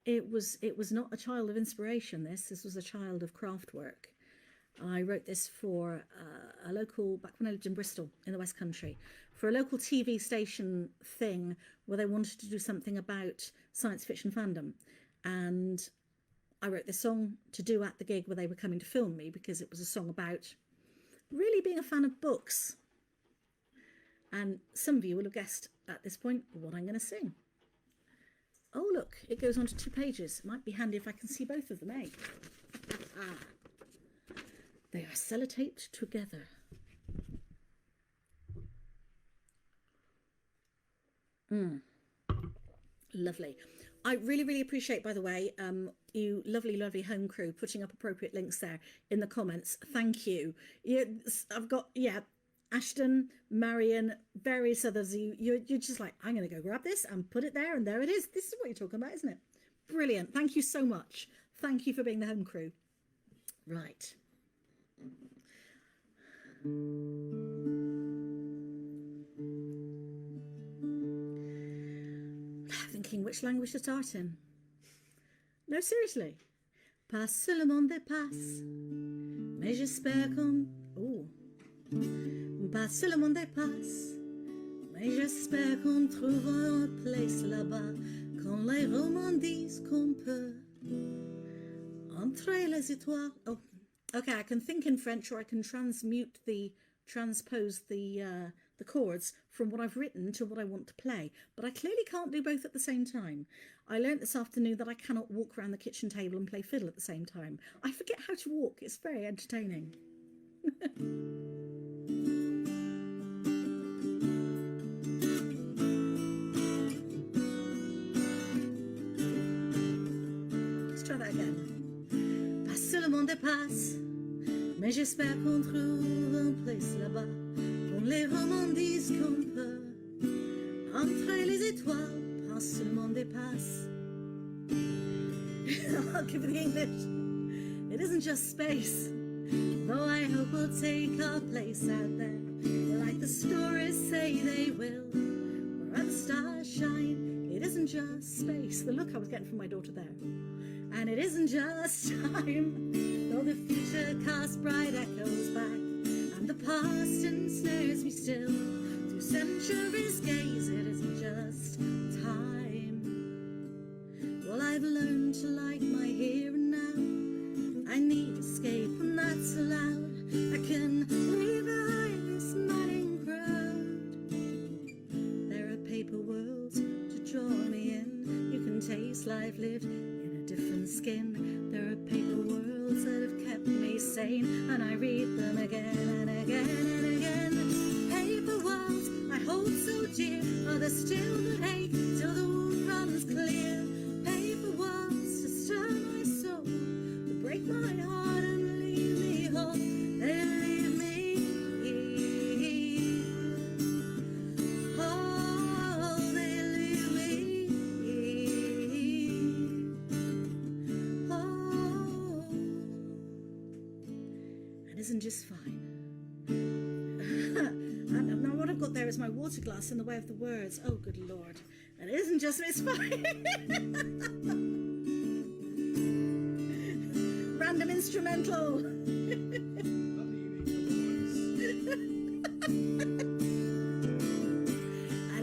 it was not a child of inspiration. This was a child of craft work. I wrote this for a local, back when I lived in Bristol in the West Country, for a local TV station thing where they wanted to do something about science fiction fandom. And I wrote this song to do at the gig where they were coming to film me, because it was a song about really being a fan of books. And some of you will have guessed at this point what I'm going to sing. Oh, look, it goes on to 2 pages. It might be handy if I can see both of them, eh? They are sellotaped together. Lovely. I really, really appreciate, by the way, you lovely, lovely home crew putting up appropriate links there in the comments. Thank you. I've got, Ashton, Marion, various others. You're just like, I'm going to go grab this and put it there, and there it is. This is what you're talking about, isn't it? Brilliant. Thank you so much. Thank you for being the home crew. Right. Thinking which language to start in. No, seriously. Passe le monde passe, mais j'espère qu'on... Oh. Passe le monde passe, mais j'espère qu'on trouve une place là-bas, quand les romans disent qu'on peut entrer les étoiles. Oh, okay. I can think in French, or I can transpose the chords from what I've written to what I want to play, but I clearly can't do both at the same time. I learnt this afternoon that I cannot walk around the kitchen table and play fiddle at the same time. I forget how to walk. It's very entertaining. Let's try that again. Passe le monde passe, mais j'espère qu'on trouve un place là-bas. Les romans disent qu'on peut entrer les étoiles, passe le monde passe. I'll give you the English. It isn't just space, though I hope we'll take our place out there, like the stories say they will, where the stars shine. It isn't just space. The look I was getting from my daughter there. And it isn't just time, though the future casts bright echoes back, the past ensnares me still. Through centuries gaze, it isn't just time. Well, I've learned to like my here and now. I need escape, and that's allowed. I can leave behind this madding crowd. There are paper worlds to draw me in. You can taste life lived in a different skin. There are paper worlds that have kept me sane, and I read them again and again and again. Paper worlds I hold so dear, are there still that ache till the wound runs clear? Paper worlds to stir my soul, to break my heart and leave me whole. They leave me, oh, they leave me, oh, and isn't just fine. Now what I've got there is my water glass in the way of the words. Oh, good Lord. And it isn't just, it's fine. Random instrumental. And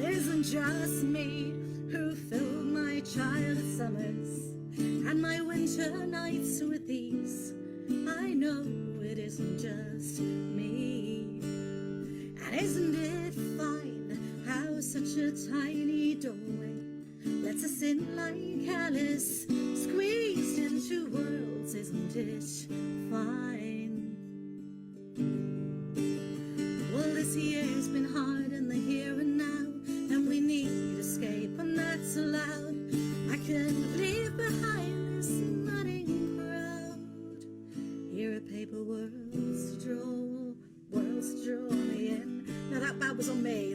it isn't just me who filled my childhood summers and my winter nights with these. I know it isn't just me. And isn't it fine how such a tiny doorway lets us in like Alice, squeezed into worlds? Isn't it fine? Well, this year's been hard in the here and now, and we need escape, and that's allowed. I can leave behind this madding crowd. Here are paper worlds to draw me in. Now that was on me.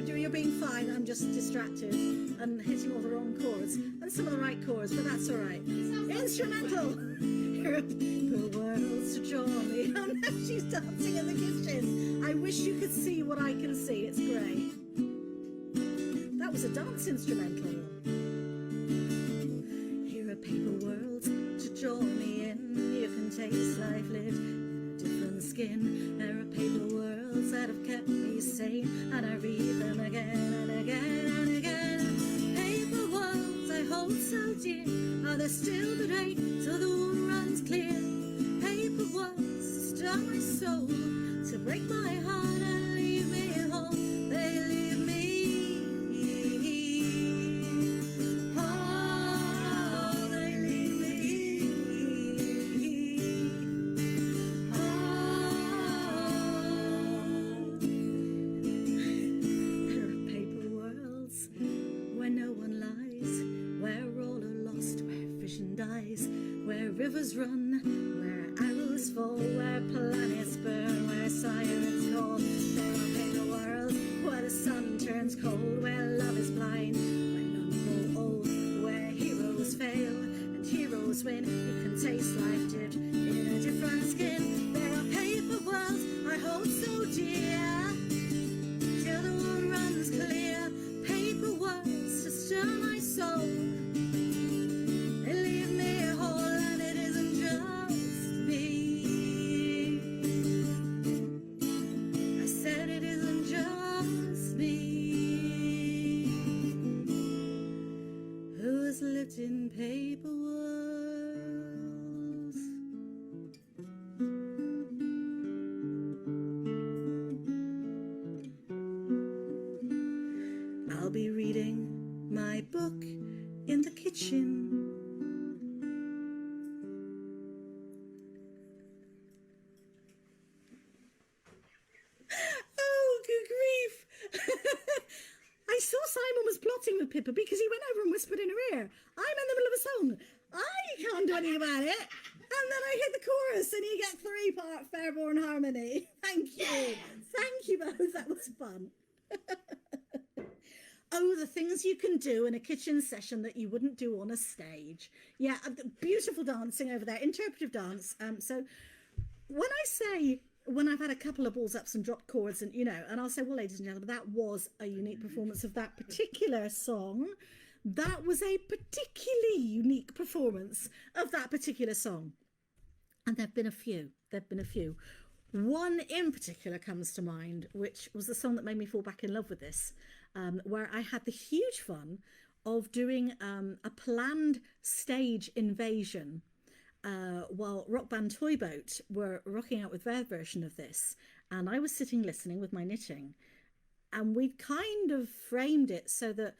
You're being fine. I'm just distracted and hitting all the wrong chords and some of the right chords, but that's all right. Instrumental. Here are paper worlds to draw me. Oh no, she's dancing in the kitchen. I wish you could see what I can see. It's great. That was a dance instrumental. Here are paper worlds to draw me in. You can taste life lived in a different skin. There are paper worlds that have kept me sane, and I read them again and again and again. Paper worlds I hold so dear, are there still that ache till the wound runs clear? Paper worlds to stir my soul, to break my heart and leave me whole. They leave me. Oh, they leave me. Oh, there are paper worlds where no one lies, where all are lost, where vision dies, where rivers run, where arrows fall, where planets burn, where sirens call. There are paper worlds where the sun turns cold, where love is blind, where none grow old, where heroes fail and heroes win. You can taste life dipped in a different skin. There are paper worlds I hold so dear, till the world runs clear. Paper words to stir my soul. They leave me whole, and it isn't just me. I said it isn't just me who has lived in paper worlds. I'll be reading my book in the kitchen. Oh, good grief. I saw Simon was plotting with Pippa because he went over and whispered in her ear, I'm in the middle of a song. I can't do anything about it. And then I hit the chorus and you get 3-part Fairborn harmony. Thank you. Thank you both. That was fun. Oh, the things you can do in a kitchen session that you wouldn't do on a stage. Yeah, beautiful dancing over there, interpretive dance. So when I've had a couple of balls ups and dropped chords and, you know, and I'll say, well, ladies and gentlemen, that was a unique performance of that particular song. That was a particularly unique performance of that particular song. And there've been a few. One in particular comes to mind, which was the song that made me fall back in love with this, where I had the huge fun of doing a planned stage invasion while rock band Toy Boat were rocking out with their version of this. And I was sitting listening with my knitting, and we'd kind of framed it so that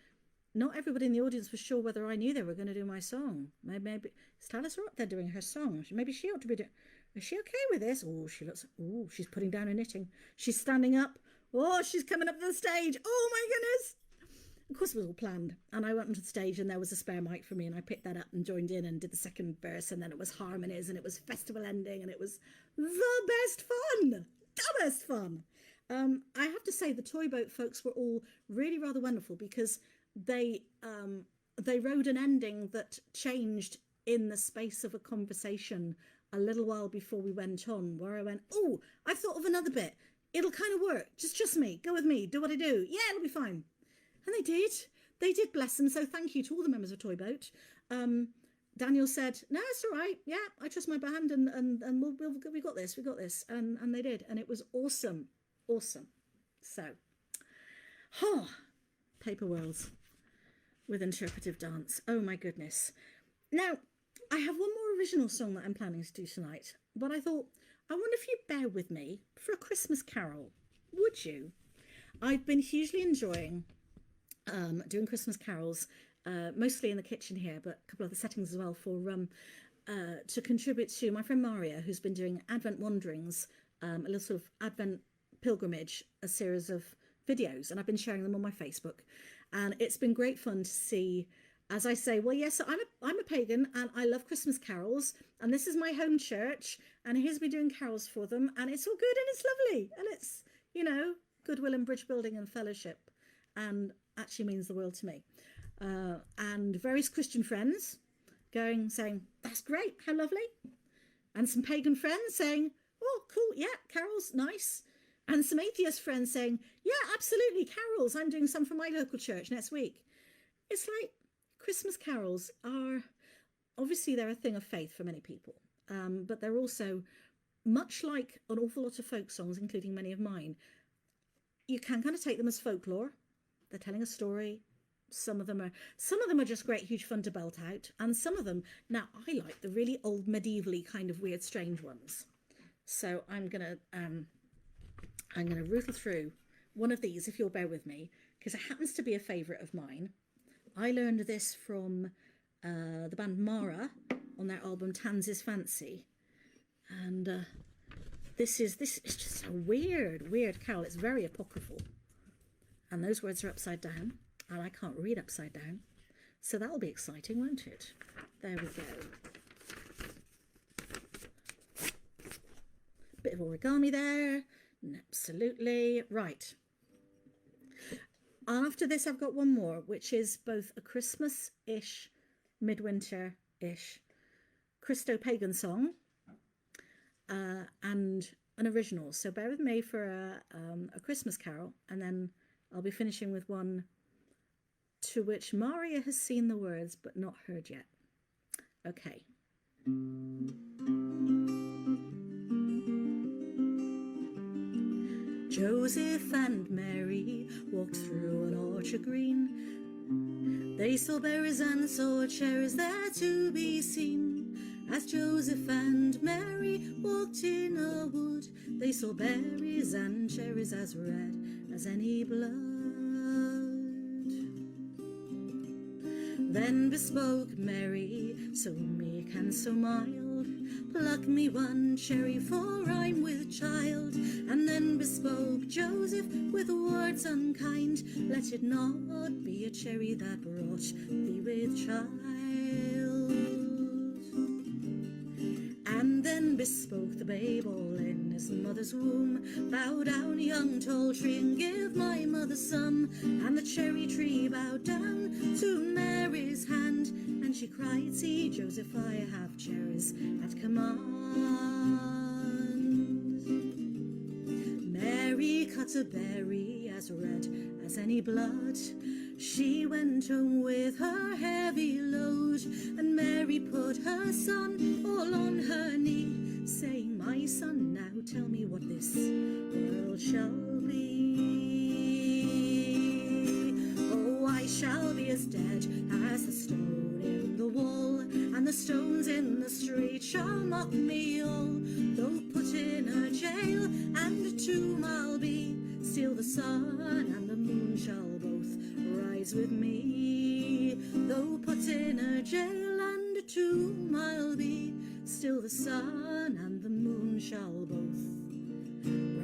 not everybody in the audience was sure whether I knew they were going to do my song. Maybe is Talis up there doing her song? Maybe she ought to be doing. Is she okay with this? Oh, she looks. Oh, she's putting down her knitting. She's standing up. Oh, she's coming up to the stage. Oh my goodness! Of course, it was all planned. And I went onto the stage, and there was a spare mic for me, and I picked that up and joined in and did the second verse, and then it was harmonies, and it was festival ending, and it was the best fun. Dumbest fun. I have to say the Toy Boat folks were all really rather wonderful because they wrote an ending that changed in the space of a conversation a little while before we went on, where I went, oh, I've thought of another bit. It'll kind of work. Just me. Go with me. Do what I do. Yeah, it'll be fine. And they did. They did, bless them. So thank you to all the members of Toy Boat. Daniel said, no, it's all right. Yeah, I trust my band and we got this. We got this. And they did. And it was awesome. Awesome. So, Paper Worlds with interpretive dance. Oh my goodness. Now, I have one more original song that I'm planning to do tonight, but I thought, I wonder if you'd bear with me for a Christmas carol. Would you? I've been hugely enjoying doing Christmas carols, mostly in the kitchen here, but a couple of the settings as well for to contribute to my friend Maria, who's been doing Advent Wanderings, a little sort of Advent pilgrimage, a series of videos, and I've been sharing them on my Facebook, and it's been great fun to see. As I say, well, yes, I'm a pagan and I love Christmas carols, and this is my home church, and here's me doing carols for them, and it's all good and it's lovely, and it's, you know, goodwill and bridge building and fellowship, and actually means the world to me. And various Christian friends saying, that's great, how lovely. And some pagan friends saying, oh, cool, yeah, carols, nice. And some atheist friends saying, yeah, absolutely, carols. I'm doing some for my local church next week. It's like, Christmas carols are, obviously they're a thing of faith for many people, but they're also, much like an awful lot of folk songs, including many of mine, you can kind of take them as folklore. They're telling a story. Some of them are just great, huge fun to belt out, and some of them, now I like the really old medievally kind of weird, strange ones. So I'm gonna I'm going to rootle through one of these, if you'll bear with me, because it happens to be a favourite of mine. I learned this from the band Mara on their album Tans's Fancy. And this is just a weird carol. It's very apocryphal. And those words are upside down. And I can't read upside down. So that'll be exciting, won't it? There we go. Bit of origami there. Absolutely. Right. After this, I've got one more, which is both a Christmas-ish, midwinter-ish, Christo-pagan song and an original. So bear with me for a Christmas carol, and then I'll be finishing with one to which Maria has seen the words but not heard yet. Okay. Joseph and Mary walked through an orchard green. They saw berries and saw cherries there to be seen. As Joseph and Mary walked in a wood, they saw berries and cherries as red as any blood. Then bespoke Mary, so meek and so mild, pluck me one cherry, for I'm with child. And then bespoke Joseph with words unkind, let it not be a cherry that brought thee with child. And then bespoke the babe all in his mother's womb, bow down, young tall tree, and give my mother some. And the cherry tree bowed down to Mary's hand, and she cried, see, Joseph, I have cherries at command. Mary cut a berry as red as any blood. She went home with her heavy load, and Mary put her son all on her knee, saying, my son, now tell me what this world shall be. Oh, I shall be as dead as the stone in the wall, and the stones in the street shall mock me all. Though put in a jail and a tomb I'll be, still the sun and the moon shall both rise with me. Though put in a jail and a tomb I'll be, still the sun and the moon shall both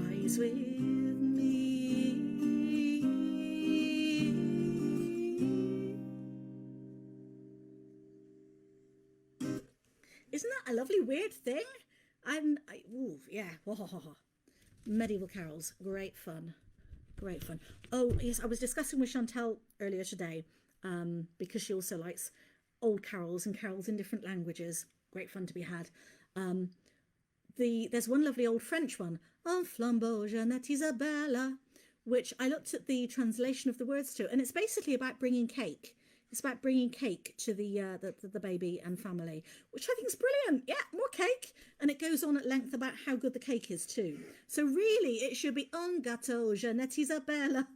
rise with me. Isn't that a lovely weird thing? Yeah. Medieval carols, great fun. Great fun. Oh, yes, I was discussing with Chantal earlier today, because she also likes old carols and carols in different languages. Great fun to be had. There's one lovely old French one, Un flambeau Jeannette Isabella, which I looked at the translation of the words to, and it's basically about bringing cake. It's about bringing cake to the baby and family, which I think is brilliant. Yeah, more cake. And it goes on at length about how good the cake is too. So really, it should be un gâteau, Jeannette Isabella.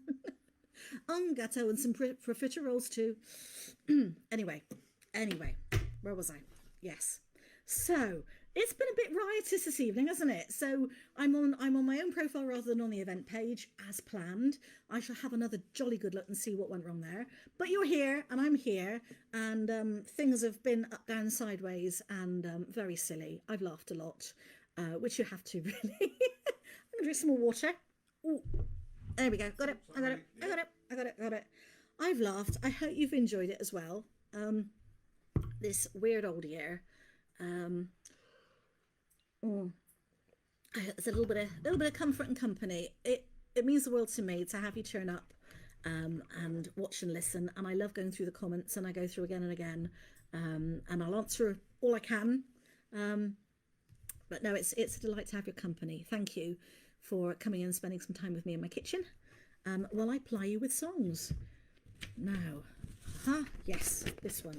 Un gâteau and some profiteroles too. Anyway, where was I? Yes. So it's been a bit riotous this evening, hasn't it? So I'm on my own profile rather than on the event page as planned. I shall have another jolly good look and see what went wrong there. But you're here and I'm here, and things have been up, down, sideways, and very silly. I've laughed a lot, which you have to really. I'm gonna drink some more water. Ooh, there we go. Got it. I got it. I've laughed. I hope you've enjoyed it as well. This weird old year. It's a little bit of comfort and company. It means the world to me to have you turn up and watch and listen. And I love going through the comments, and I go through again and again, and I'll answer all I can. But no, it's a delight to have your company. Thank you for coming in and spending some time with me in my kitchen while I ply you with songs. Now, yes, this one.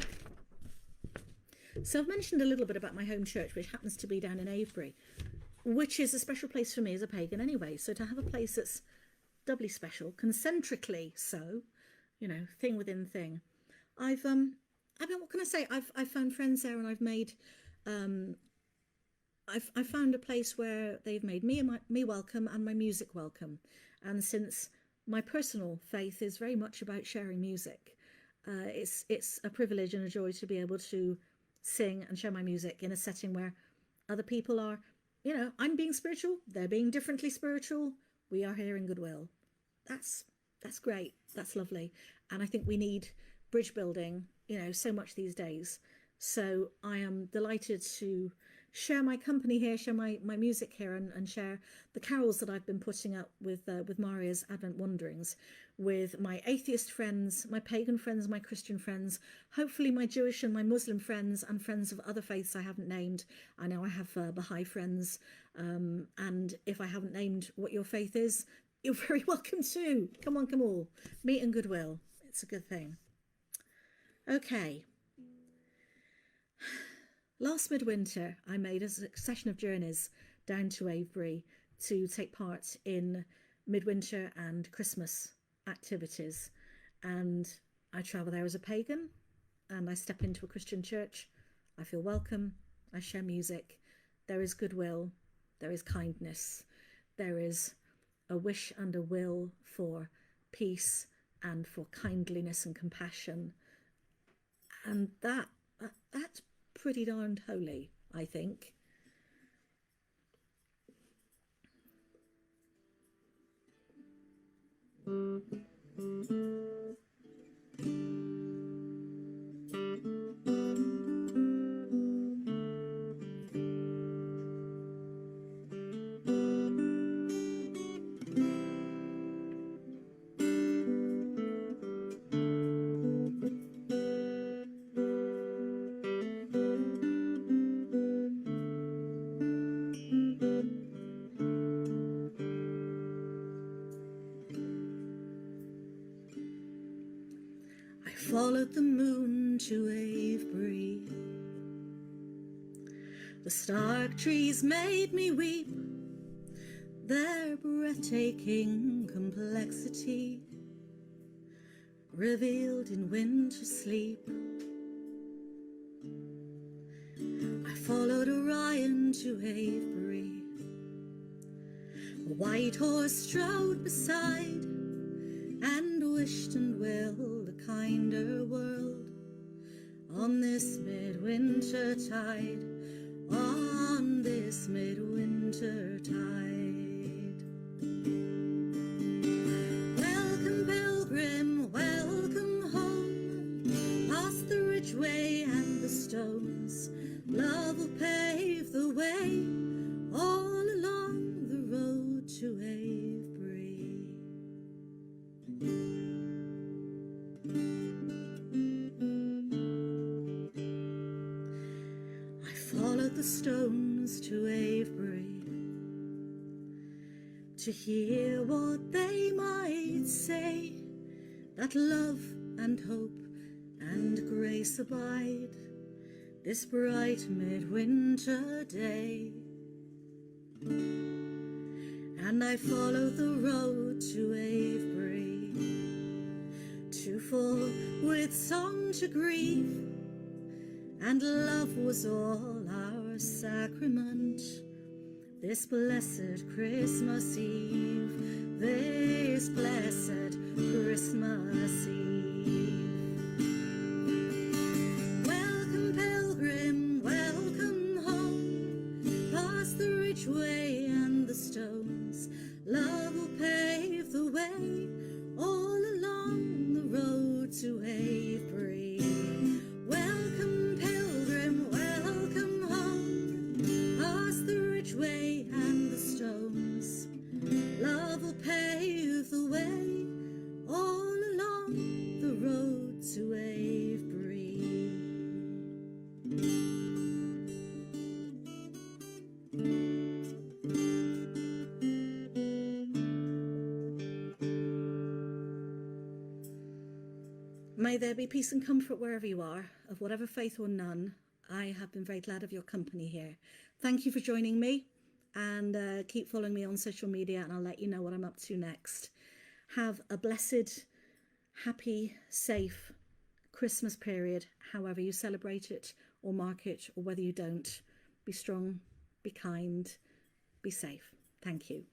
So I've mentioned a little bit about my home church, which happens to be down in Avebury, which is a special place for me as a pagan anyway. So to have a place that's doubly special, concentrically so, thing within thing. What can I say? I've found friends there, and I've made I found a place where they've made me welcome and my music welcome. And since my personal faith is very much about sharing music, it's a privilege and a joy to be able to sing and share my music in a setting where other people are, I'm being spiritual, they're being differently spiritual. We are here in goodwill. That's great. That's lovely. And I think we need bridge building, so much these days. So I am delighted to share my company here, share my music here, and share the carols that I've been putting up with Maria's Advent Wanderings, with my atheist friends, my pagan friends, my Christian friends, hopefully my Jewish and my Muslim friends, and friends of other faiths I haven't named. I know I have Baha'i friends, and if I haven't named what your faith is, you're very welcome too. Come on, come all. Meet in goodwill. It's a good thing. Okay. Last midwinter, I made a succession of journeys down to Avebury to take part in midwinter and Christmas activities. And I travel there as a pagan, and I step into a Christian church. I feel welcome. I share music. There is goodwill. There is kindness. There is a wish and a will for peace and for kindliness and compassion. And that's pretty darned holy, I think. Followed the moon to Avebury. The stark trees made me weep, their breathtaking complexity revealed in winter sleep. I followed Orion to Avebury. A white horse strode beside, and wished and willed a kinder world on this midwinter tide, on this midwinter tide. Welcome, pilgrim, welcome home, past the ridgeway and the stones. Love will pave the way all along the road to Avebury. I followed the stones to Avebury to hear what they might say, that love and hope and grace abide this bright midwinter day. And I followed the road to Avebury to fall with song to grieve, and love was all our sacrament this blessed Christmas Eve, this blessed Christmas Eve. Welcome, pilgrim, welcome home, past the ridgeway and the stones. Love will pave the way all along the road to Avebury. Welcome, pilgrim, welcome home, past the ridgeway and the stones. Love will pave the way all along the road to Avebury. May there be peace and comfort wherever you are, of whatever faith or none. I have been very glad of your company here. Thank you for joining me, and keep following me on social media, and I'll let you know what I'm up to next. Have a blessed, happy, safe Christmas period, however you celebrate it or mark it, or whether you don't. Be strong, be kind, be safe. Thank you.